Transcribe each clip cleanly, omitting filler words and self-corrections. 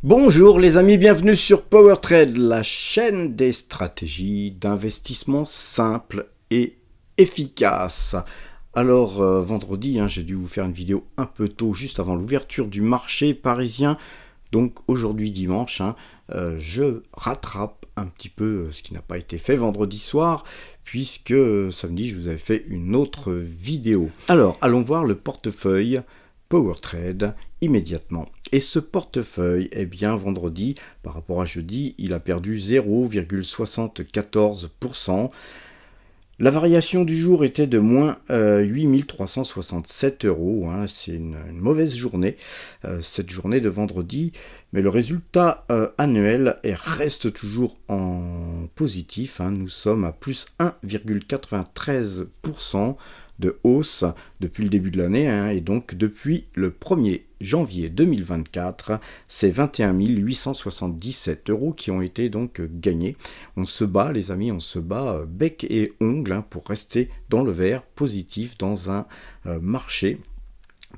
Bonjour les amis, bienvenue sur PowerTrade, la chaîne des stratégies d'investissement simples et efficaces. Alors vendredi, j'ai dû vous faire une vidéo un peu tôt, juste avant l'ouverture du marché parisien. Donc aujourd'hui dimanche, je rattrape un petit peu ce qui n'a pas été fait vendredi soir, puisque samedi je vous avais fait une autre vidéo. Alors allons voir le portefeuille PowerTrade immédiatement. Et ce portefeuille, vendredi, par rapport à jeudi, il a perdu 0,74%. La variation du jour était de moins 8367 euros. C'est une mauvaise journée, cette journée de vendredi. Mais le résultat annuel reste toujours en positif. Nous sommes à plus 1,93% de hausse depuis le début de l'année. Et donc depuis le 1er janvier 2024, c'est 21 877 euros qui ont été donc gagnés. On se bat les amis, on se bat bec et ongle pour rester dans le vert positif dans un marché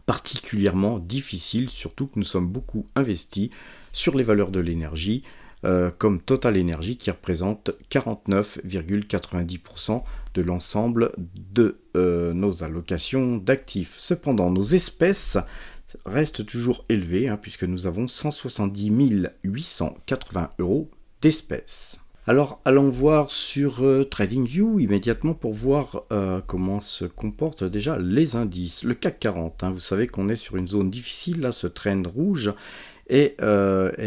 particulièrement difficile, surtout que nous sommes beaucoup investis sur les valeurs de l'énergie, comme Total Energy qui représente 49,90% de l'ensemble de nos allocations d'actifs. Cependant, nos espèces restent toujours élevées, puisque nous avons 170 880 euros d'espèces. Alors allons voir sur TradingView immédiatement pour voir comment se comportent déjà les indices. Le CAC 40, vous savez qu'on est sur une zone difficile, là ce trend rouge est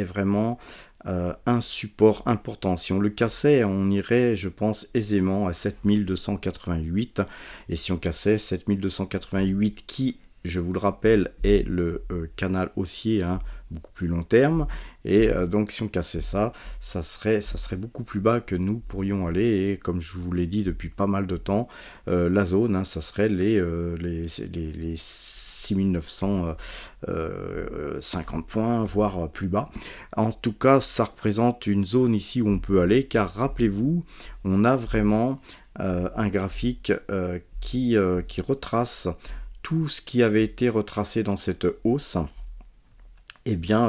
vraiment un support important. Si on le cassait, on irait, je pense, aisément à 7288. Et si on cassait 7288 qui, je vous le rappelle, est le canal haussier, beaucoup plus long terme. Et donc si on cassait ça, ça serait beaucoup plus bas que nous pourrions aller. Et comme je vous l'ai dit depuis pas mal de temps, la zone, ça serait les 6950 points, voire plus bas. En tout cas, ça représente une zone ici où on peut aller, car rappelez-vous, on a vraiment un graphique qui retrace tout ce qui avait été retracé dans cette hausse.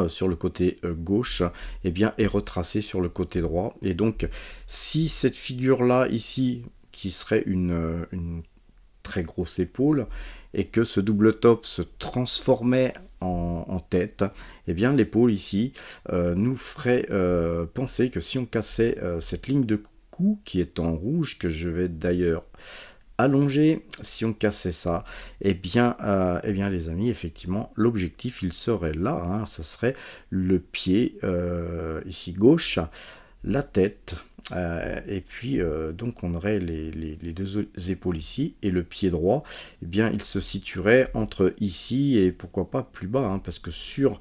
Sur le côté gauche, est retracé sur le côté droit. Et donc, si cette figure-là, ici, qui serait une très grosse épaule, et que ce double top se transformait en tête, l'épaule ici nous ferait penser que si on cassait cette ligne de coup qui est en rouge, que je vais d'ailleurs allongé, si on cassait ça, les amis, effectivement, l'objectif, il serait là, ça serait le pied, ici gauche, la tête, donc on aurait les deux épaules ici, et le pied droit, il se situerait entre ici et pourquoi pas plus bas, parce que sur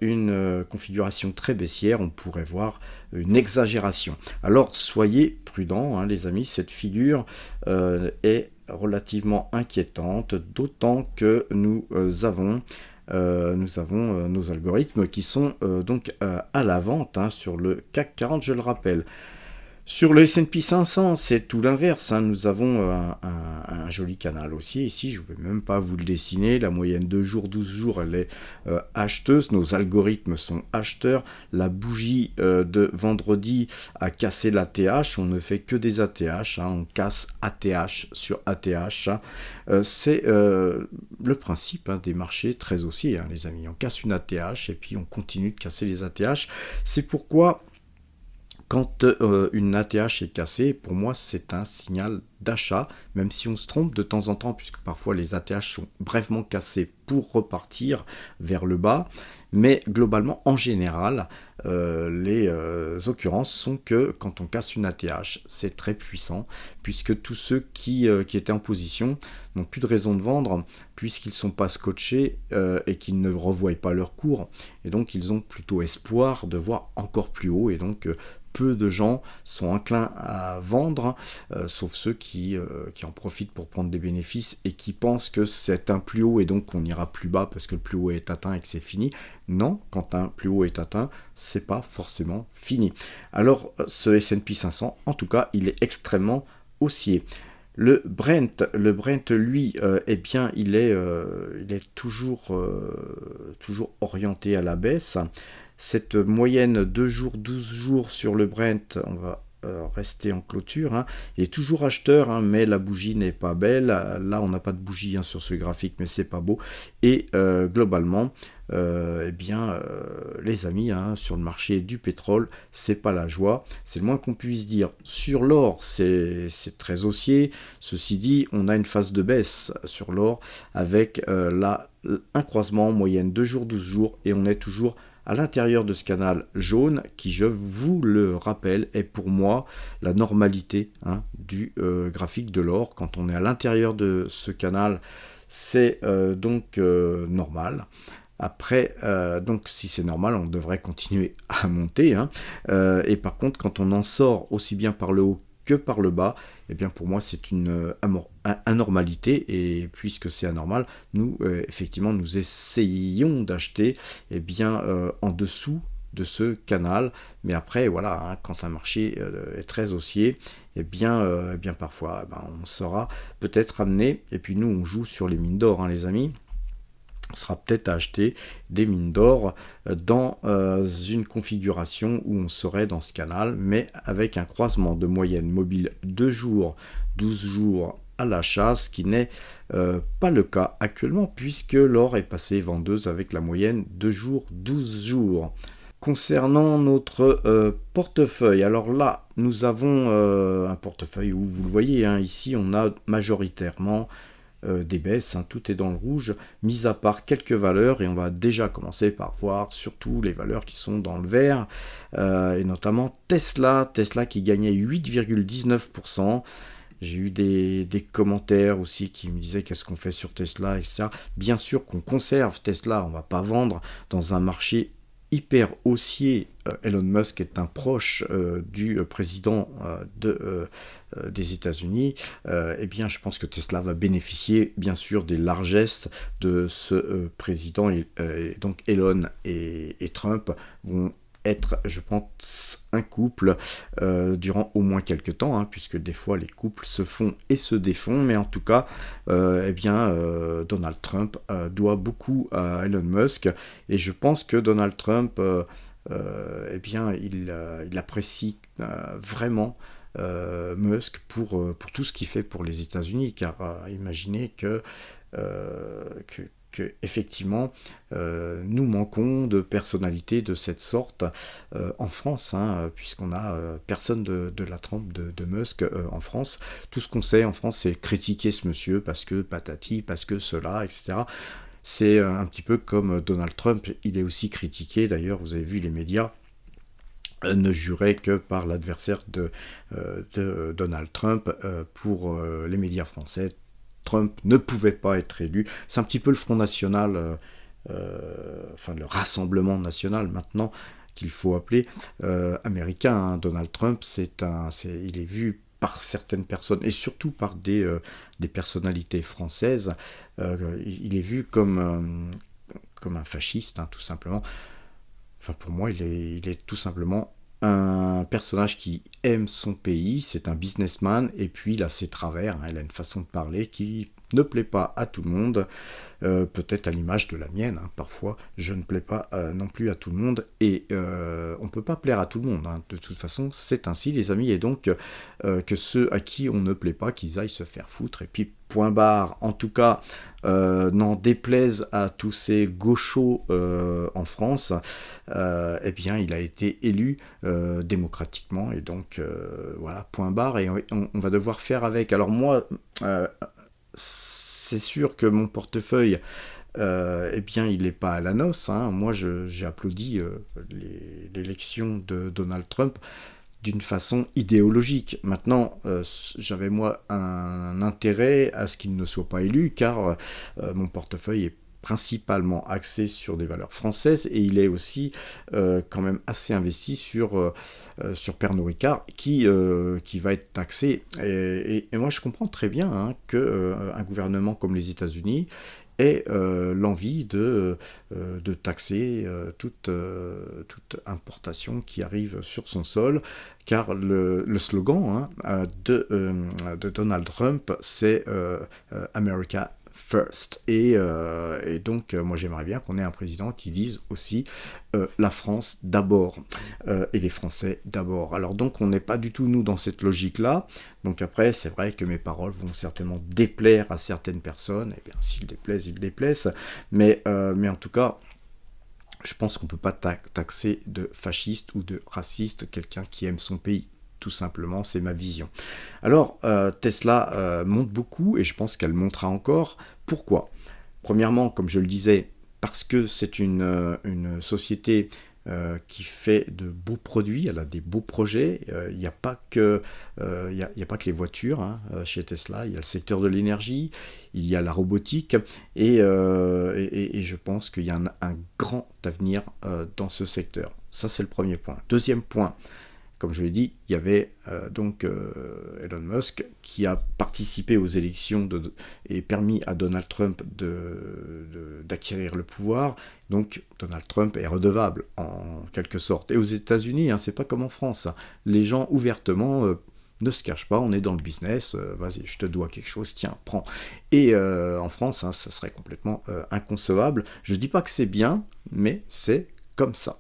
une configuration très baissière, on pourrait voir une exagération. Alors soyez prudents, les amis, cette figure est relativement inquiétante, d'autant que nous avons nos algorithmes qui sont donc à la vente sur le CAC 40, je le rappelle. Sur le S&P 500, c'est tout l'inverse. Nous avons un joli canal haussier ici. Je ne vais même pas vous le dessiner. La moyenne de jours, 12 jours, elle est acheteuse. Nos algorithmes sont acheteurs. La bougie de vendredi a cassé l'ATH. On ne fait que des ATH. On casse ATH sur ATH. C'est le principe des marchés très haussiers, les amis. On casse une ATH et puis on continue de casser les ATH. C'est pourquoi quand une ATH est cassée, pour moi, c'est un signal d'achat, même si on se trompe de temps en temps, puisque parfois les ATH sont brièvement cassés pour repartir vers le bas. Mais globalement, en général, les occurrences sont que quand on casse une ATH, c'est très puissant, puisque tous ceux qui étaient en position n'ont plus de raison de vendre, puisqu'ils ne sont pas scotchés et qu'ils ne revoient pas leur cours. Et donc, ils ont plutôt espoir de voir encore plus haut. Et donc, peu de gens sont enclins à vendre, sauf ceux qui en profitent pour prendre des bénéfices et qui pensent que c'est un plus haut et donc on ira plus bas parce que le plus haut est atteint et que c'est fini. Non, quand un plus haut est atteint, c'est pas forcément fini. Alors ce S&P 500, en tout cas, il est extrêmement haussier. Le Brent, lui, il est toujours orienté à la baisse. cette moyenne 2 jours, 12 jours sur le Brent, on va rester en clôture, hein. Il est toujours acheteur, hein, mais la bougie n'est pas belle. Là, on n'a pas de bougie, hein, sur ce graphique, mais c'est pas beau. Et globalement, les amis, hein, sur le marché du pétrole, c'est pas la joie. C'est le moins qu'on puisse dire. Sur l'or, c'est très haussier. Ceci dit, on a une phase de baisse sur l'or avec un croisement en moyenne 2 jours, 12 jours, et on est toujours à l'intérieur de ce canal jaune qui, je vous le rappelle, est pour moi la normalité, hein, du graphique de l'or. Quand on est à l'intérieur de ce canal, c'est donc normal. Après, donc si c'est normal, on devrait continuer à monter, hein. Et par contre, quand on en sort aussi bien par le haut que par le bas, eh bien pour moi c'est une anormalité, et puisque c'est anormal, nous effectivement nous essayons d'acheter en dessous de ce canal. Mais après voilà, hein, quand un marché est très haussier, parfois on sera peut-être amené, et puis nous on joue sur les mines d'or, hein, les amis. Sera peut-être à acheter des mines d'or dans une configuration où on serait dans ce canal, mais avec un croisement de moyenne mobile 2 jours, 12 jours à l'achat, ce qui n'est pas le cas actuellement, puisque l'or est passé vendeuse avec la moyenne 2 jours, 12 jours. Concernant notre portefeuille, alors là, nous avons un portefeuille où, vous le voyez, hein, ici, on a majoritairement des baisses, hein, tout est dans le rouge, mis à part quelques valeurs, et on va déjà commencer par voir surtout les valeurs qui sont dans le vert, et notamment Tesla qui gagnait 8,19%. J'ai eu des commentaires aussi qui me disaient qu'est-ce qu'on fait sur Tesla, etc. Bien sûr qu'on conserve Tesla, on ne va pas vendre dans un marché hyper haussier. Elon Musk est un proche du président des États-Unis. Je pense que Tesla va bénéficier bien sûr des largesses de ce président, et donc Elon et Trump vont être, je pense, un couple durant au moins quelques temps, hein, puisque des fois les couples se font et se défont, mais en tout cas, Donald Trump doit beaucoup à Elon Musk, et je pense que Donald Trump, il apprécie vraiment Musk pour tout ce qu'il fait pour les États-Unis, car imaginez que effectivement, nous manquons de personnalités de cette sorte en France, hein, puisqu'on a personne de la trempe de Musk en France. Tout ce qu'on sait en France, c'est critiquer ce monsieur parce que patati, parce que cela, etc. C'est un petit peu comme Donald Trump, il est aussi critiqué. D'ailleurs, vous avez vu, les médias ne juraient que par l'adversaire de Donald Trump. Pour les médias français, Trump ne pouvait pas être élu. C'est un petit peu le Front National, le Rassemblement National maintenant, qu'il faut appeler américain, hein. Donald Trump, il est vu par certaines personnes, et surtout par des personnalités françaises, il est vu comme un fasciste, hein, tout simplement. Enfin, pour moi, il est tout simplement un personnage qui aime son pays, c'est un businessman, et puis il a ses travers, hein, il a une façon de parler qui ne plaît pas à tout le monde, peut-être à l'image de la mienne, hein, parfois je ne plais pas non plus à tout le monde, et on ne peut pas plaire à tout le monde, hein, de toute façon c'est ainsi les amis, et donc que ceux à qui on ne plaît pas, qu'ils aillent se faire foutre, et puis point barre. En tout cas, n'en déplaise à tous ces gauchos en France, il a été élu démocratiquement, et donc voilà, point barre, et on va devoir faire avec. Alors moi, c'est sûr que mon portefeuille, il n'est pas à la noce, hein. Moi, j'ai applaudi l'élection de Donald Trump d'une façon idéologique. Maintenant, j'avais moi un intérêt à ce qu'il ne soit pas élu, car mon portefeuille est principalement axé sur des valeurs françaises, et il est aussi quand même assez investi sur Pernod Ricard, qui va être taxé. Et moi, je comprends très bien, hein, qu'un gouvernement comme les États-Unis ait l'envie de taxer toute importation qui arrive sur son sol, car le slogan, hein, de Donald Trump, c'est America first. Et donc, moi j'aimerais bien qu'on ait un président qui dise aussi la France d'abord, et les Français d'abord. Alors donc on n'est pas du tout nous dans cette logique-là. Donc après, c'est vrai que mes paroles vont certainement déplaire à certaines personnes. Eh bien, s'ils déplaisent, ils déplaisent. Mais en tout cas, je pense qu'on ne peut pas taxer de fasciste ou de raciste quelqu'un qui aime son pays. Tout simplement, c'est ma vision. Alors, Tesla monte beaucoup et je pense qu'elle montera encore. Pourquoi ? Premièrement, comme je le disais, parce que c'est une société qui fait de beaux produits, elle a des beaux projets. Il n'y a pas que les voitures chez Tesla, il y a le secteur de l'énergie, il y a la robotique, et je pense qu'il y a un grand avenir dans ce secteur. Ça, c'est le premier point. Deuxième point, comme je l'ai dit, il y avait Elon Musk qui a participé aux élections et permis à Donald Trump d'acquérir le pouvoir. Donc Donald Trump est redevable en quelque sorte. Et aux États-Unis, c'est pas comme en France. Les gens ouvertement ne se cachent pas, on est dans le business, vas-y, je te dois quelque chose, tiens, prends. Et en France, ça serait complètement inconcevable. Je dis pas que c'est bien, mais c'est comme ça.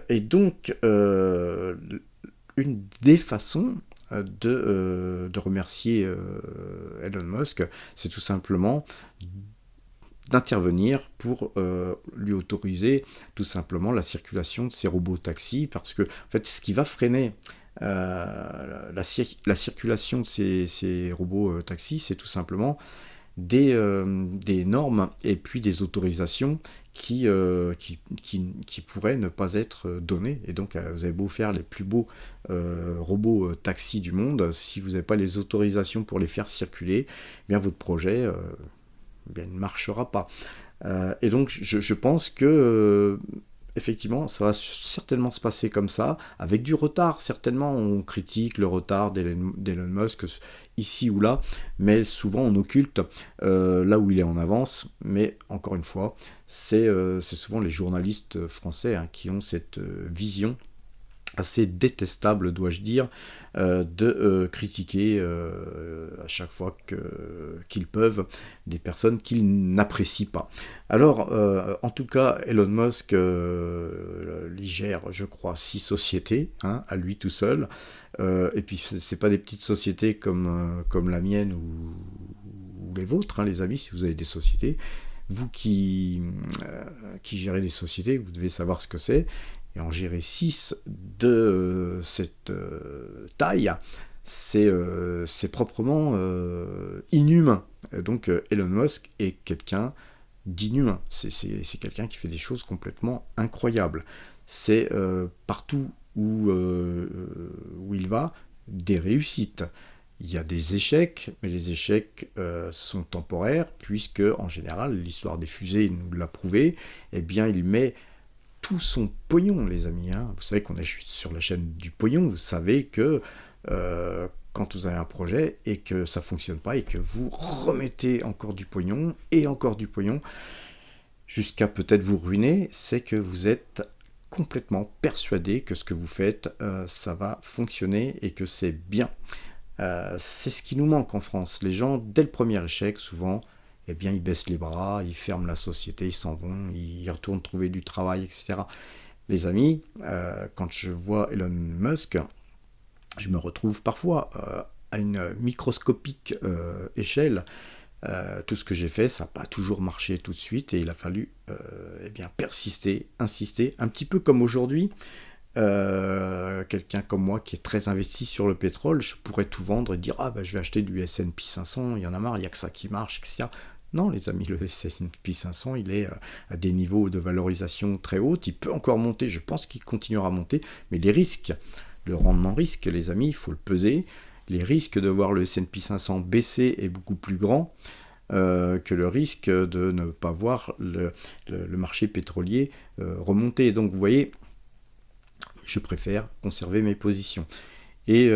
Et donc, une des façons de remercier Elon Musk, c'est tout simplement d'intervenir pour lui autoriser tout simplement la circulation de ces robots taxis, parce que en fait, ce qui va freiner la circulation de ces robots taxis, c'est tout simplement des normes et puis des autorisations qui pourraient ne pas être données. Et donc, vous avez beau faire les plus beaux robots taxis du monde, si vous n'avez pas les autorisations pour les faire circuler, eh bien votre projet ne marchera pas. Et donc, je pense que effectivement, ça va certainement se passer comme ça, avec du retard. Certainement, on critique le retard d'Elon Musk ici ou là, mais souvent on occulte là où il est en avance. Mais encore une fois, c'est souvent les journalistes français qui ont cette vision assez détestable, dois-je dire, de critiquer à chaque fois qu'ils peuvent des personnes qu'ils n'apprécient pas. Alors, en tout cas, Elon Musk, il gère, je crois, 6 sociétés, à lui tout seul, et puis c'est pas des petites sociétés comme la mienne ou les vôtres, les amis, si vous avez des sociétés. Vous qui gérez des sociétés, vous devez savoir ce que c'est. Et en gérer 6 de cette taille, c'est proprement inhumain. Donc Elon Musk est quelqu'un d'inhumain. C'est quelqu'un qui fait des choses complètement incroyables. C'est partout où il va, des réussites. Il y a des échecs, mais les échecs sont temporaires, puisque en général, l'histoire des fusées nous l'a prouvé, eh bien il met tout son pognon, les amis. Vous savez qu'on est sur la chaîne du pognon, vous savez que quand vous avez un projet et que ça ne fonctionne pas et que vous remettez encore du pognon et encore du pognon jusqu'à peut-être vous ruiner, c'est que vous êtes complètement persuadé que ce que vous faites, ça va fonctionner et que c'est bien. C'est ce qui nous manque en France. Les gens, dès le premier échec, souvent, eh bien, ils baissent les bras, ils ferment la société, ils s'en vont, ils retournent trouver du travail, etc. Les amis, quand je vois Elon Musk, je me retrouve parfois à une microscopique échelle. Tout ce que j'ai fait, ça n'a pas toujours marché tout de suite, et il a fallu persister, insister, un petit peu comme aujourd'hui. Quelqu'un comme moi qui est très investi sur le pétrole, je pourrais tout vendre et dire je vais acheter du S&P 500, il y en a marre, il n'y a que ça qui marche, etc. Non, les amis, le S&P 500, il est à des niveaux de valorisation très hauts, il peut encore monter, je pense qu'il continuera à monter, mais les risques, le rendement risque, les amis, il faut le peser. Les risques de voir le S&P 500 baisser est beaucoup plus grand que le risque de ne pas voir le marché pétrolier remonter. Donc vous voyez, je préfère conserver mes positions. Et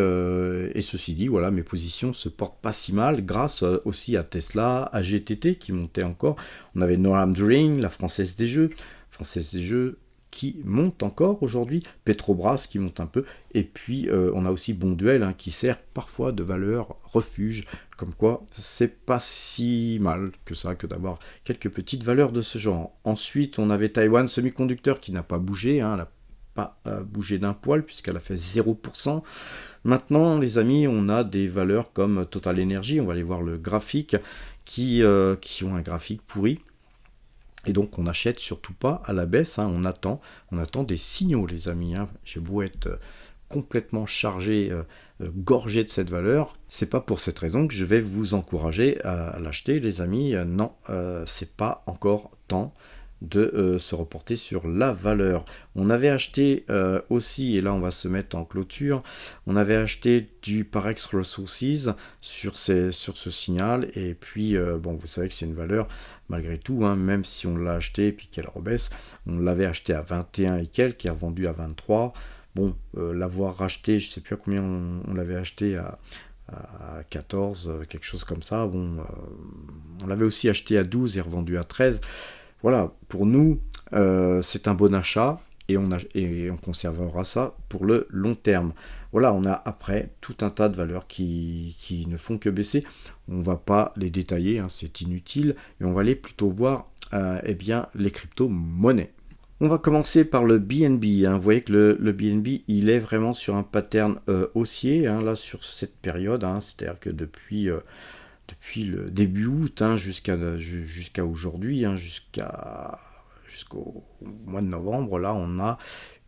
ceci dit, voilà, mes positions se portent pas si mal grâce aussi à Tesla, à GTT qui montait encore. On avait Noam Dring, la Française des Jeux qui monte encore aujourd'hui, Petrobras qui monte un peu, et puis on a aussi Bonduelle qui sert parfois de valeur refuge, comme quoi c'est pas si mal que ça, que d'avoir quelques petites valeurs de ce genre. Ensuite, on avait Taiwan Semiconductor qui n'a pas bougé, elle n'a pas bougé d'un poil puisqu'elle a fait 0%. Maintenant, les amis, on a des valeurs comme Total Energy, on va aller voir le graphique, qui ont un graphique pourri. Et donc on n'achète surtout pas à la baisse, on attend des signaux, les amis. J'ai beau être complètement chargé, gorgé de cette valeur, c'est pas pour cette raison que je vais vous encourager à l'acheter, les amis. Non, c'est pas encore temps de se reporter sur la valeur. On avait acheté aussi, et là on va se mettre en clôture, on avait acheté du Parex Resources sur ce signal, et puis bon, vous savez que c'est une valeur malgré tout, même si on l'a acheté et puis qu'elle rebaisse, on l'avait acheté à 21 et quelques, qui a vendu à 23. Bon, l'avoir racheté, je sais plus à combien on l'avait acheté à 14, quelque chose comme ça. Bon, on l'avait aussi acheté à 12 et revendu à 13. Voilà, pour nous, c'est un bon achat et on conservera ça pour le long terme. Voilà, on a après tout un tas de valeurs qui ne font que baisser. On ne va pas les détailler, c'est inutile, et on va aller plutôt voir les crypto-monnaies. On va commencer par le BNB. Vous voyez que le BNB, il est vraiment sur un pattern haussier, là sur cette période, c'est-à-dire que depuis le début août jusqu'à aujourd'hui, jusqu'au mois de novembre, là on a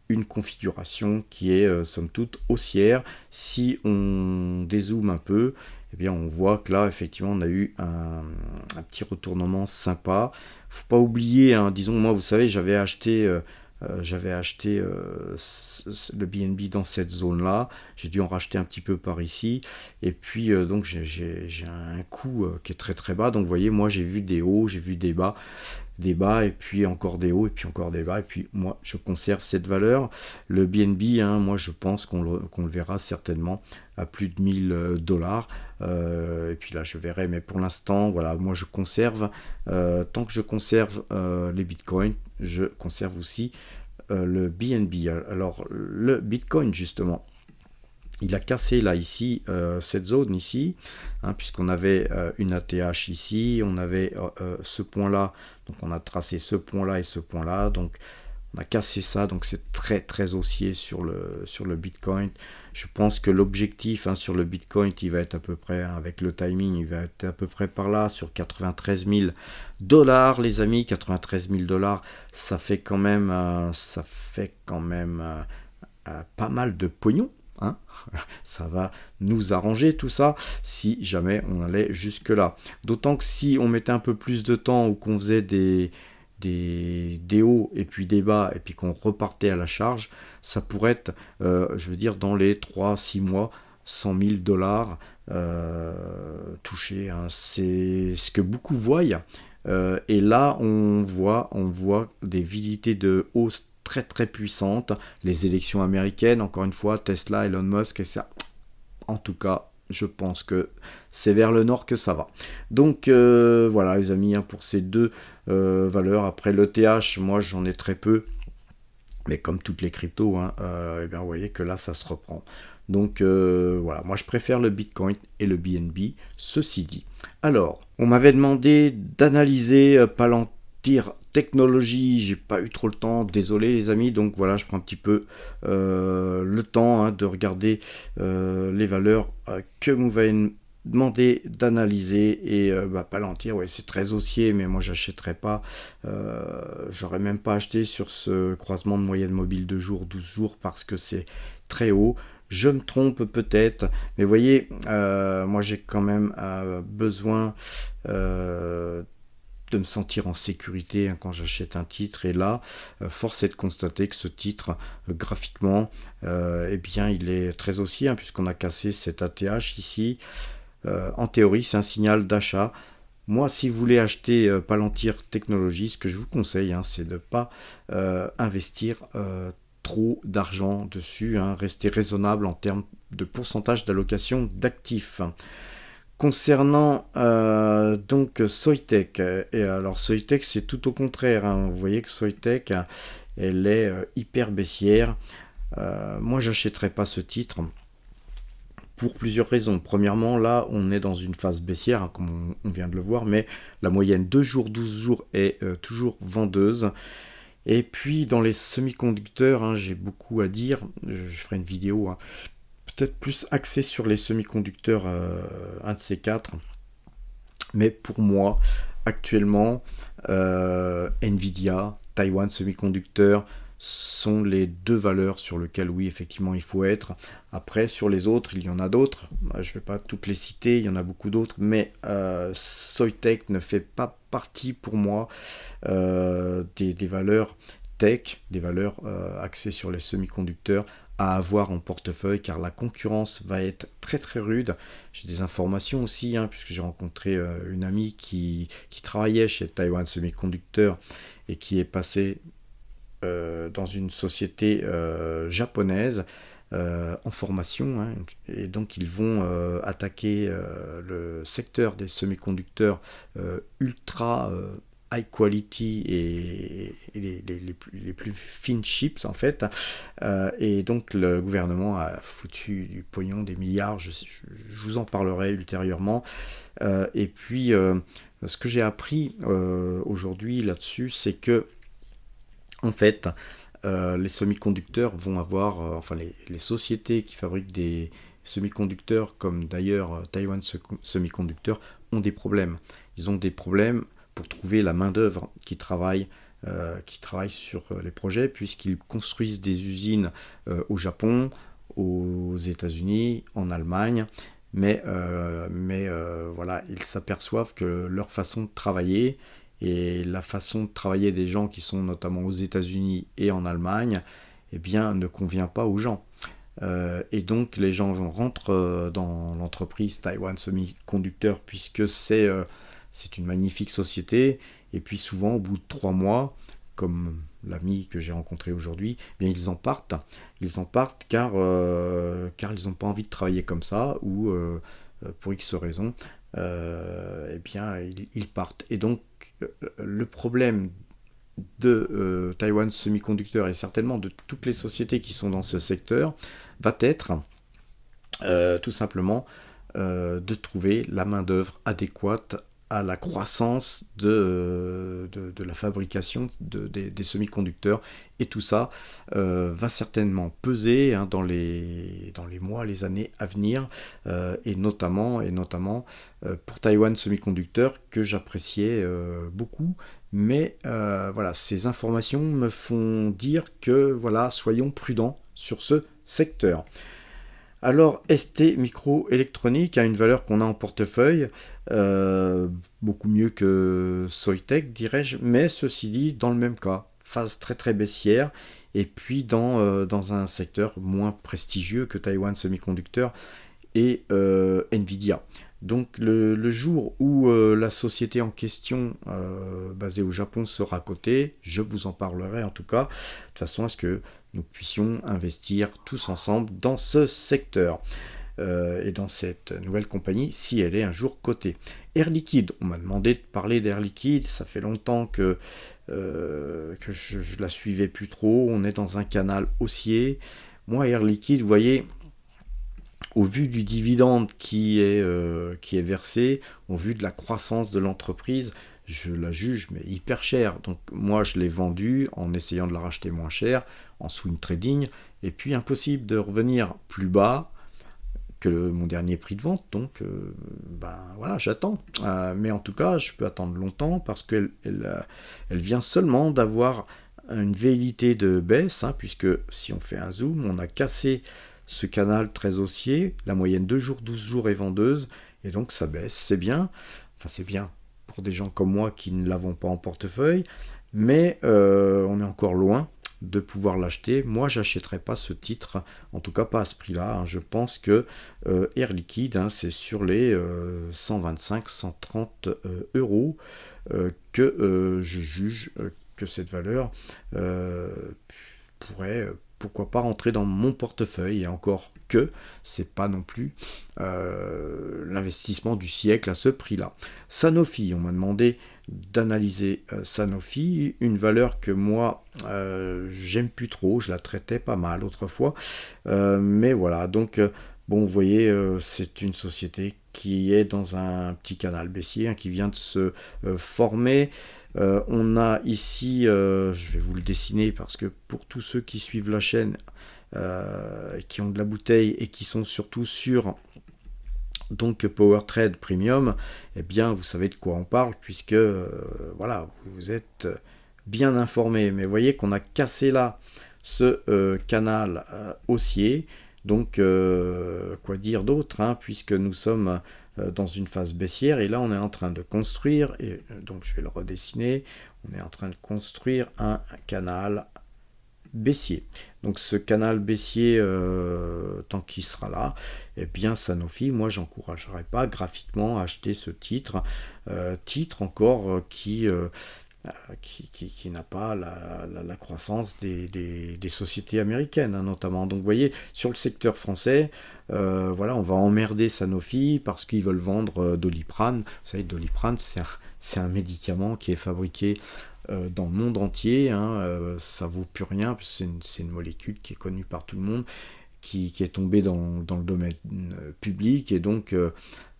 une configuration qui est somme toute haussière. Si on dézoome un peu, on voit que là effectivement on a eu un petit retournement sympa. Faut pas oublier, disons, moi vous savez, j'avais acheté le BNB dans cette zone là, j'ai dû en racheter un petit peu par ici, et puis donc j'ai un coût qui est très très bas. Donc vous voyez, moi j'ai vu des hauts, j'ai vu des bas, et puis encore des hauts, et puis encore des bas, et puis moi je conserve cette valeur. Le BNB, moi je pense qu'on le verra certainement à plus de $1000, et puis là je verrai, mais pour l'instant voilà, moi je conserve, tant que je conserve les bitcoins, je conserve aussi le BNB. Alors le bitcoin justement, il a cassé là ici cette zone ici, puisqu'on avait une ATH ici, on avait ce point là, donc on a tracé ce point là et ce point là, donc on a cassé ça, donc c'est très très haussier sur le Bitcoin. Je pense que l'objectif sur le Bitcoin, il va être à peu près, avec le timing, il va être à peu près par là, sur $93 000, les amis. $93 000, ça fait quand même pas mal de pognon. Ça va nous arranger tout ça si jamais on allait jusque là, d'autant que si on mettait un peu plus de temps ou qu'on faisait des hauts et puis des bas et puis qu'on repartait à la charge, ça pourrait être je veux dire dans les 3-6 mois $100 000 touchés, c'est ce que beaucoup voient, et là on voit des velléités de hausse très très puissante, les élections américaines, encore une fois, Tesla, Elon Musk, et ça, en tout cas, je pense que c'est vers le nord que ça va. Donc voilà les amis, pour ces deux valeurs. Après l'ETH, moi j'en ai très peu, mais comme toutes les cryptos, vous voyez que là ça se reprend. Donc voilà, moi je préfère le Bitcoin et le BNB, ceci dit. Alors, on m'avait demandé d'analyser Palantir Technologies, j'ai pas eu trop le temps, désolé les amis, donc voilà, je prends un petit peu le temps de regarder les valeurs que vous m'avez demandé d'analyser. Et Palantir, ouais, c'est très haussier, mais moi j'achèterais pas, j'aurais même pas acheté sur ce croisement de moyenne mobile de jour, 12 jours, parce que c'est très haut. Je me trompe peut-être, mais vous voyez, moi j'ai quand même besoin de me sentir en sécurité quand j'achète un titre, et là force est de constater que ce titre graphiquement il est très haussier, puisqu'on a cassé cette ATH ici. En théorie c'est un signal d'achat. Moi, si vous voulez acheter Palantir Technologies, ce que je vous conseille, c'est de ne pas investir trop d'argent dessus, rester raisonnable en termes de pourcentage d'allocation d'actifs. Concernant donc Soitec, et alors Soitec c'est tout au contraire, hein. Vous voyez que Soitec, elle est hyper baissière. Moi j'achèterai pas ce titre pour plusieurs raisons. Premièrement, là on est dans une phase baissière, hein, comme on vient de le voir, mais la moyenne 2 jours, 12 jours est toujours vendeuse. Et puis dans les semi-conducteurs, hein, j'ai beaucoup à dire, je ferai une vidéo, hein, peut-être plus axée sur les semi-conducteurs, un de ces quatre. Mais pour moi, actuellement, Nvidia, Taiwan Semiconductor sont les deux valeurs sur lesquelles, oui, effectivement, il faut être. Après, sur les autres, il y en a d'autres. Je ne vais pas toutes les citer, il y en a beaucoup d'autres, mais Soitec ne fait pas partie pour moi des valeurs tech, des valeurs axées sur les semi-conducteurs à avoir en portefeuille, car la concurrence va être très très rude. J'ai des informations aussi, hein, puisque j'ai rencontré une amie qui travaillait chez Taiwan Semiconductor et qui est passée dans une société japonaise en formation, hein, et donc ils vont attaquer le secteur des semi-conducteurs ultra high quality et les plus fines chips en fait, et donc le gouvernement a foutu du pognon, des milliards, je vous en parlerai ultérieurement. Et puis ce que j'ai appris aujourd'hui là-dessus, c'est que en fait les semi-conducteurs vont avoir, enfin les sociétés qui fabriquent des semi-conducteurs, comme d'ailleurs Taiwan Semiconductor, ont des problèmes. Ils ont des problèmes pour trouver la main-d'œuvre qui travaille sur les projets, puisqu'ils construisent des usines au Japon, aux États-Unis, en Allemagne, mais voilà, ils s'aperçoivent que leur façon de travailler et la façon de travailler des gens qui sont notamment aux États-Unis et en Allemagne, eh bien, ne convient pas aux gens. Et donc les gens rentrent dans l'entreprise Taiwan Semiconductor, puisque c'est une magnifique société, et puis souvent au bout de 3 mois, comme l'ami que j'ai rencontré aujourd'hui, eh bien ils en partent car ils n'ont pas envie de travailler comme ça, ou pour X raisons, eh bien ils partent. Et donc le problème de Taiwan Semiconductor, et certainement de toutes les sociétés qui sont dans ce secteur, va être tout simplement de trouver la main-d'œuvre adéquate à la croissance de la fabrication des semi-conducteurs. Et tout ça va certainement peser, hein, dans les mois, les années à venir, et notamment pour Taiwan Semiconductor, que j'appréciais beaucoup. Mais voilà, ces informations me font dire que voilà, soyons prudents sur ce secteur. Alors, ST Microélectronique a une valeur qu'on a en portefeuille, beaucoup mieux que Soitec, dirais-je, mais ceci dit, dans le même cas, phase très très baissière, et puis dans un secteur moins prestigieux que Taiwan Semiconductor et Nvidia. Donc le jour où la société en question, basée au Japon, sera cotée, je vous en parlerai en tout cas, de toute façon à ce que nous puissions investir tous ensemble dans ce secteur et dans cette nouvelle compagnie, si elle est un jour cotée. Air Liquide, on m'a demandé de parler d'Air Liquide, ça fait longtemps que je la suivais plus trop, on est dans un canal haussier. Moi, Air Liquide, vous voyez, au vu du dividende qui est versé, au vu de la croissance de l'entreprise, je la juge mais hyper chère. Donc moi je l'ai vendue en essayant de la racheter moins cher, en swing trading, et puis impossible de revenir plus bas que mon dernier prix de vente. Donc ben voilà, j'attends. Mais en tout cas, je peux attendre longtemps, parce qu'elle vient seulement d'avoir une velléité de baisse, hein, puisque si on fait un zoom, on a cassé ce canal très haussier, la moyenne 2 jours, 12 jours est vendeuse, et donc ça baisse, c'est bien, enfin c'est bien pour des gens comme moi qui ne l'avons pas en portefeuille, mais on est encore loin de pouvoir l'acheter. Moi j'achèterai pas ce titre, en tout cas pas à ce prix là, hein. Je pense que Air Liquide, hein, c'est sur les 125-130 euros que je juge que cette valeur pourrait pourquoi pas rentrer dans mon portefeuille, et encore que c'est pas non plus l'investissement du siècle à ce prix-là. Sanofi, on m'a demandé d'analyser Sanofi, une valeur que moi j'aime plus trop, je la traitais pas mal autrefois, mais voilà, donc bon, vous voyez, c'est une société qui est dans un petit canal baissier, hein, qui vient de se former. On a ici, je vais vous le dessiner parce que pour tous ceux qui suivent la chaîne, qui ont de la bouteille et qui sont surtout sur donc Power Trade Premium, eh bien vous savez de quoi on parle, puisque voilà, vous êtes bien informé. Mais vous voyez qu'on a cassé là ce canal haussier. Donc quoi dire d'autre, hein, puisque nous sommes dans une phase baissière, et là on est en train de construire, et donc je vais le redessiner, on est en train de construire un canal baissier. Donc ce canal baissier, tant qu'il sera là, eh bien Sanofi, moi j'encouragerais pas graphiquement à acheter ce titre, titre encore qui n'a pas la croissance des sociétés américaines, hein, notamment. Donc vous voyez, sur le secteur français, voilà, on va emmerder Sanofi parce qu'ils veulent vendre Doliprane. Vous savez, Doliprane, c'est un médicament qui est fabriqué dans le monde entier, hein, ça vaut plus rien, c'est une molécule qui est connue par tout le monde, qui est tombée dans le domaine public, et donc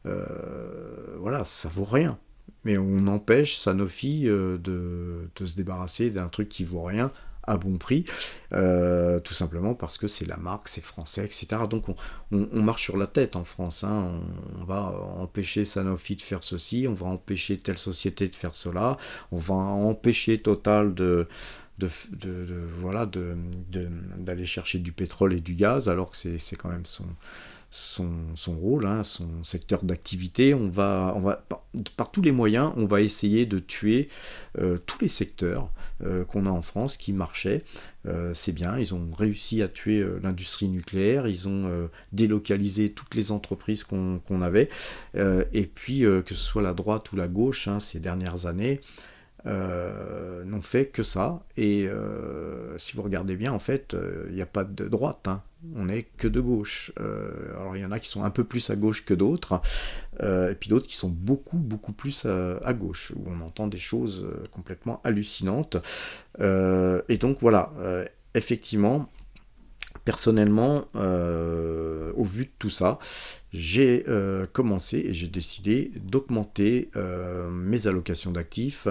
voilà, ça vaut rien. Mais on empêche Sanofi de se débarrasser d'un truc qui vaut rien à bon prix, tout simplement parce que c'est la marque, c'est français, etc. Donc on marche sur la tête en France, hein. On va empêcher Sanofi de faire ceci, on va empêcher telle société de faire cela, on va empêcher Total d'aller chercher du pétrole et du gaz, alors que c'est quand même son rôle, hein, son secteur d'activité. On va par tous les moyens, on va essayer de tuer tous les secteurs qu'on a en France qui marchaient. C'est bien, ils ont réussi à tuer l'industrie nucléaire, ils ont délocalisé toutes les entreprises qu'on avait, et puis que ce soit la droite ou la gauche, hein, ces dernières années, n'ont fait que ça. Et si vous regardez bien, en fait, il n'y a pas de droite, hein. On n'est que de gauche. Alors il y en a qui sont un peu plus à gauche que d'autres, et puis d'autres qui sont beaucoup plus à gauche, où on entend des choses complètement hallucinantes. Et donc voilà, effectivement, personnellement, au vu de tout ça, j'ai commencé et j'ai décidé d'augmenter mes allocations d'actifs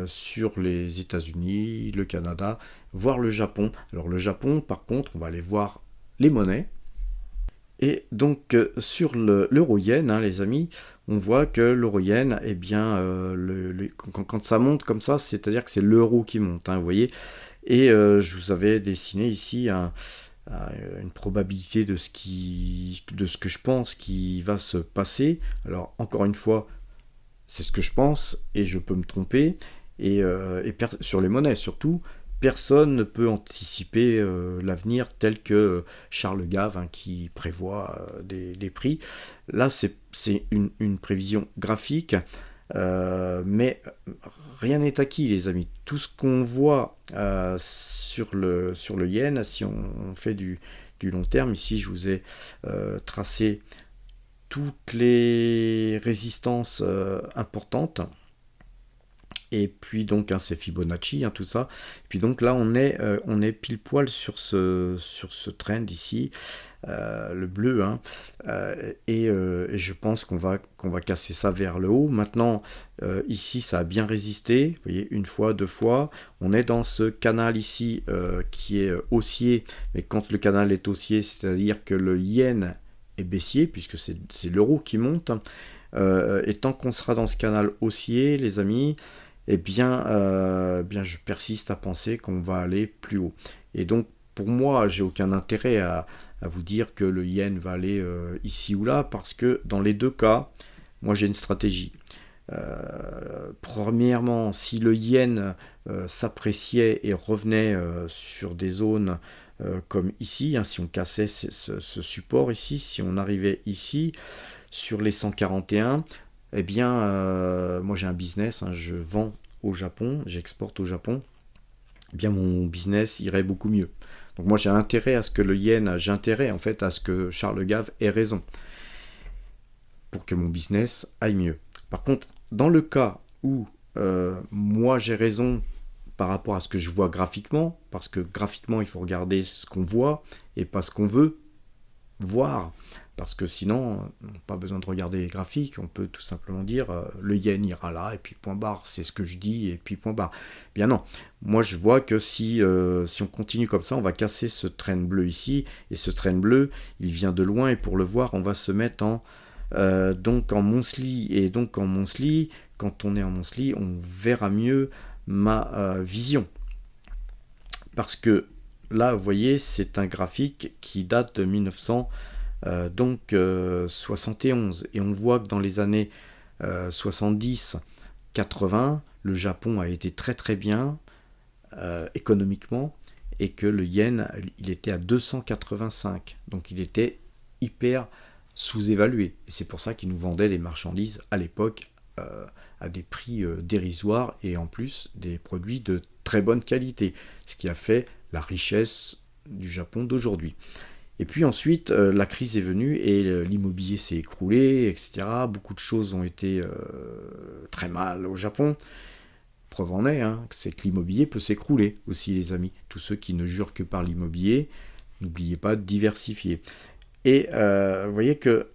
sur les États-Unis, le Canada, voire le Japon. Alors le Japon, par contre, on va aller voir les monnaies. Et donc sur l'euro-yen, hein, les amis, on voit que l'euro-yen, eh bien, quand ça monte comme ça, c'est-à-dire que c'est l'euro qui monte, hein, vous voyez. Et je vous avais dessiné ici une probabilité de ce que je pense qui va se passer. Alors encore une fois, c'est ce que je pense et je peux me tromper. Et sur les monnaies surtout, personne ne peut anticiper l'avenir tel que Charles Gave, hein, qui prévoit des prix. Là, c'est une prévision graphique. Mais rien n'est acquis, les amis. Tout ce qu'on voit sur le yen, si on fait du long terme, ici je vous ai tracé toutes les résistances importantes. Et puis donc, hein, c'est Fibonacci, hein, tout ça. Et puis donc là, on est pile poil sur ce trend ici, le bleu, hein, et je pense qu'on va casser ça vers le haut. Maintenant, ici, ça a bien résisté. Vous voyez, une fois, deux fois. On est dans ce canal ici qui est haussier. Mais quand le canal est haussier, c'est-à-dire que le yen est baissier, puisque c'est l'euro qui monte. Et tant qu'on sera dans ce canal haussier, les amis, eh bien, je persiste à penser qu'on va aller plus haut. Et donc, pour moi, j'ai aucun intérêt à vous dire que le yen va aller ici ou là, parce que dans les deux cas, moi j'ai une stratégie. Premièrement, si le yen s'appréciait et revenait sur des zones comme ici, hein, si on cassait ce support ici, si on arrivait ici, sur les 141, eh bien, moi j'ai un business, hein, je vends au Japon, j'exporte au Japon, eh bien mon business irait beaucoup mieux. Donc moi j'ai intérêt à ce que le yen, j'ai intérêt en fait à ce que Charles Gave ait raison pour que mon business aille mieux. Par contre, dans le cas où moi j'ai raison par rapport à ce que je vois graphiquement, parce que graphiquement il faut regarder ce qu'on voit et pas ce qu'on veut voir, parce que sinon on n'a pas besoin de regarder les graphiques, on peut tout simplement dire le yen ira là et puis point barre, c'est ce que je dis et puis point barre. Bien non, moi je vois que si on continue comme ça, on va casser ce train bleu ici, et ce train bleu il vient de loin, et pour le voir on va se mettre donc en monthly, et donc en monthly, quand on est en monthly, on verra mieux ma vision. Parce que là, vous voyez, c'est un graphique qui date de 1971. Et on voit que dans les années 70-80, le Japon a été très très bien économiquement, et que le yen, il était à 285. Donc il était hyper sous-évalué. Et c'est pour ça qu'ils nous vendaient des marchandises à l'époque à des prix dérisoires, et en plus des produits de très bonne qualité, ce qui a fait la richesse du Japon d'aujourd'hui. Et puis ensuite, la crise est venue et l'immobilier s'est écroulé, etc. Beaucoup de choses ont été très mal au Japon. Preuve en est, c'est que l'immobilier peut s'écrouler aussi, les amis. Tous ceux qui ne jurent que par l'immobilier, n'oubliez pas de diversifier. Et vous voyez que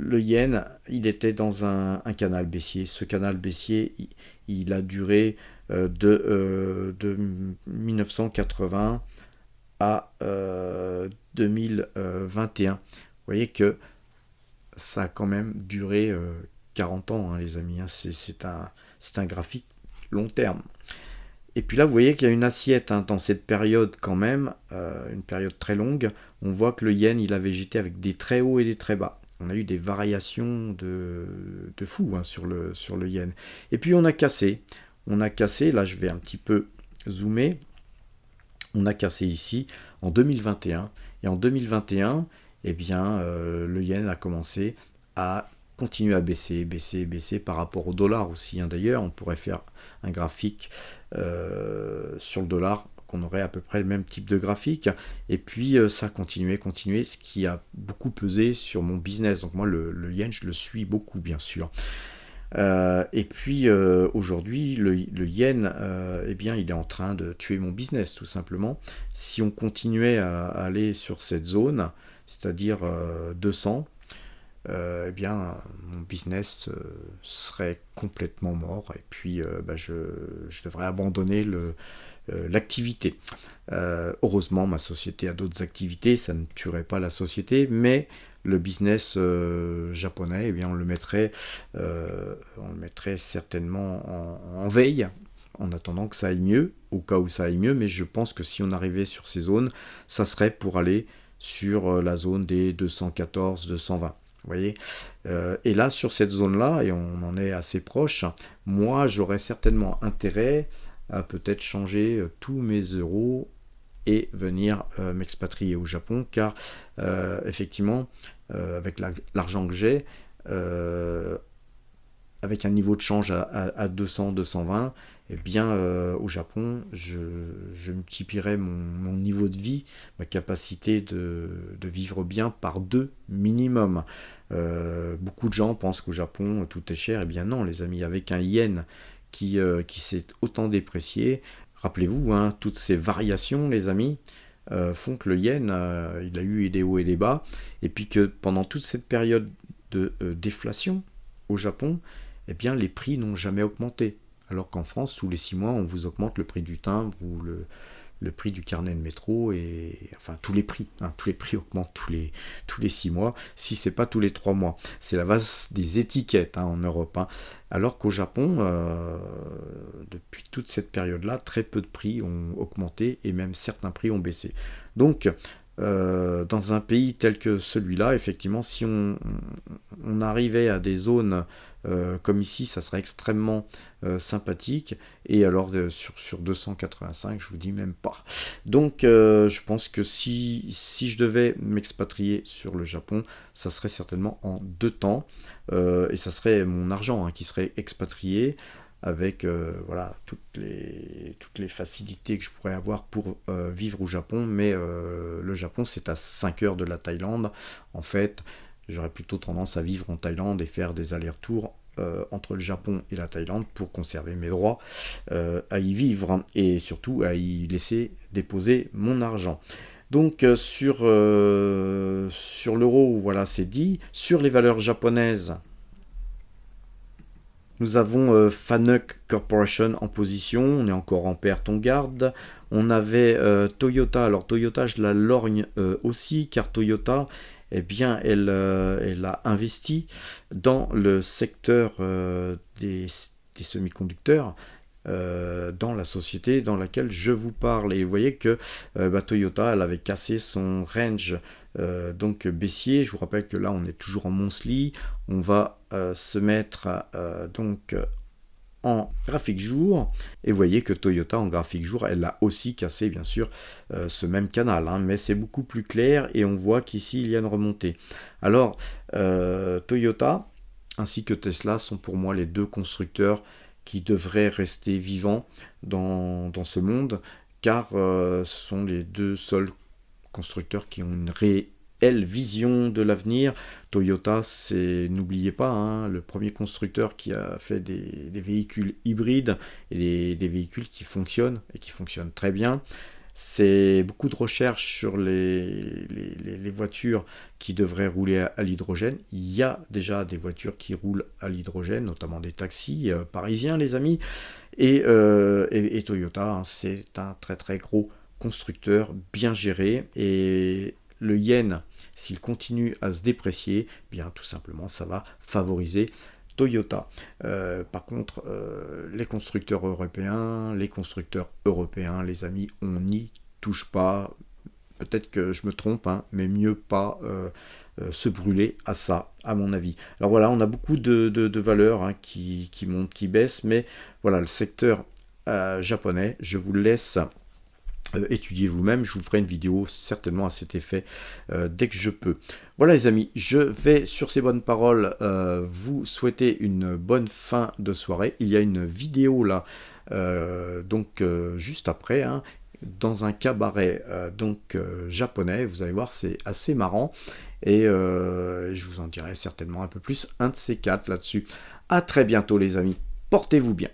le yen, il était dans un canal baissier. Ce canal baissier, il a duré de 1980 à 2021. Vous voyez que ça a quand même duré 40 ans, les amis. C'est un graphique long terme. Et puis là, vous voyez qu'il y a une assiette dans cette période quand même, une période très longue. On voit que le yen, il a végété avec des très hauts et des très bas. On a eu des variations de fou sur le yen. Et puis on a cassé. Là je vais un petit peu zoomer. On a cassé ici en 2021. Et en 2021, eh bien, le yen a commencé à continuer à baisser par rapport au dollar aussi. D'ailleurs, on pourrait faire un graphique sur le dollar, qu'on aurait à peu près le même type de graphique, et puis ça a continué, ce qui a beaucoup pesé sur mon business. Donc moi le yen, je le suis beaucoup, bien sûr. Et puis aujourd'hui le yen, eh bien, il est en train de tuer mon business, tout simplement. Si on continuait à aller sur cette zone, c'est-à-dire 200, eh bien, mon business serait complètement mort, et puis je devrais abandonner l'activité. Heureusement, ma société a d'autres activités, ça ne tuerait pas la société, mais le business japonais, eh bien, on le mettrait certainement en veille, en attendant que ça aille mieux, au cas où ça aille mieux. Mais je pense que si on arrivait sur ces zones, ça serait pour aller sur la zone des 214, 220. Vous voyez, et là, sur cette zone-là, et on en est assez proche, moi, j'aurais certainement intérêt à peut-être changer tous mes euros et venir m'expatrier au Japon, car effectivement, avec l'argent que j'ai, avec un niveau de change à 200, 220, eh bien, au Japon, je multiplierais mon niveau de vie, ma capacité de vivre bien par 2 minimum. Beaucoup de gens pensent qu'au Japon, tout est cher. Eh bien non, les amis, avec un yen qui s'est autant déprécié, rappelez-vous, toutes ces variations, les amis, font que le yen, il a eu des hauts et des bas, et puis que pendant toute cette période de déflation au Japon, eh bien, les prix n'ont jamais augmenté. Alors qu'en France, tous les 6 mois, on vous augmente le prix du timbre ou le prix du carnet de métro, et enfin tous les prix augmentent tous les 6 mois, si c'est pas tous les 3 mois. C'est la base des étiquettes en Europe. Alors qu'au Japon, depuis toute cette période-là, très peu de prix ont augmenté, et même certains prix ont baissé. Donc, dans un pays tel que celui-là, effectivement, si on arrivait à des zones comme ici, ça serait extrêmement sympathique. Et alors sur 285, je vous dis même pas. Donc je pense que si je devais m'expatrier sur le Japon, ça serait certainement en 2 temps, et ça serait mon argent qui serait expatrié. avec voilà, toutes les facilités que je pourrais avoir pour vivre au Japon, mais le Japon c'est à 5 heures de la Thaïlande. En fait, j'aurais plutôt tendance à vivre en Thaïlande et faire des allers-retours entre le Japon et la Thaïlande pour conserver mes droits à y vivre et surtout à y laisser déposer mon argent. Donc sur l'euro, voilà, c'est dit. Sur les valeurs japonaises, nous avons Fanuc Corporation en position, on est encore en perte, on garde. On avait Toyota, alors Toyota je la lorgne aussi, car Toyota, eh bien, elle a investi dans le secteur des semi-conducteurs, dans la société dans laquelle je vous parle. Et vous voyez que Toyota, elle avait cassé son range donc baissier. Je vous rappelle que là, on est toujours en monthly. On va se mettre donc en graphique jour, et vous voyez que Toyota en graphique jour, elle a aussi cassé bien sûr ce même canal, hein, mais c'est beaucoup plus clair et on voit qu'ici il y a une remontée. Alors Toyota ainsi que Tesla sont pour moi les deux constructeurs qui devraient rester vivants dans ce monde, car ce sont les deux seuls constructeurs qui ont une réelle vision de l'avenir. Toyota, c'est, n'oubliez pas, hein, le premier constructeur qui a fait des véhicules hybrides et des véhicules qui fonctionnent et qui fonctionnent très bien. C'est beaucoup de recherches sur les voitures qui devraient rouler à l'hydrogène. Il y a déjà des voitures qui roulent à l'hydrogène, notamment des taxis parisiens, les amis. Et Toyota, hein, c'est un très très gros constructeur, bien géré. Et le yen, s'il continue à se déprécier, eh bien tout simplement, ça va favoriser Toyota. Par contre, les constructeurs européens, les amis, on n'y touche pas. Peut-être que je me trompe, hein, mais mieux pas se brûler à ça, à mon avis. Alors voilà, on a beaucoup de valeurs hein, qui montent, qui baissent, mais voilà, le secteur japonais, je vous laisse étudiez vous-même, je vous ferai une vidéo certainement à cet effet dès que je peux. Voilà les amis, je vais sur ces bonnes paroles vous souhaiter une bonne fin de soirée. Il y a une vidéo là, donc juste après, hein, dans un cabaret japonais, vous allez voir c'est assez marrant et je vous en dirai certainement un peu plus, un de ces quatre là-dessus. À très bientôt les amis, portez-vous bien.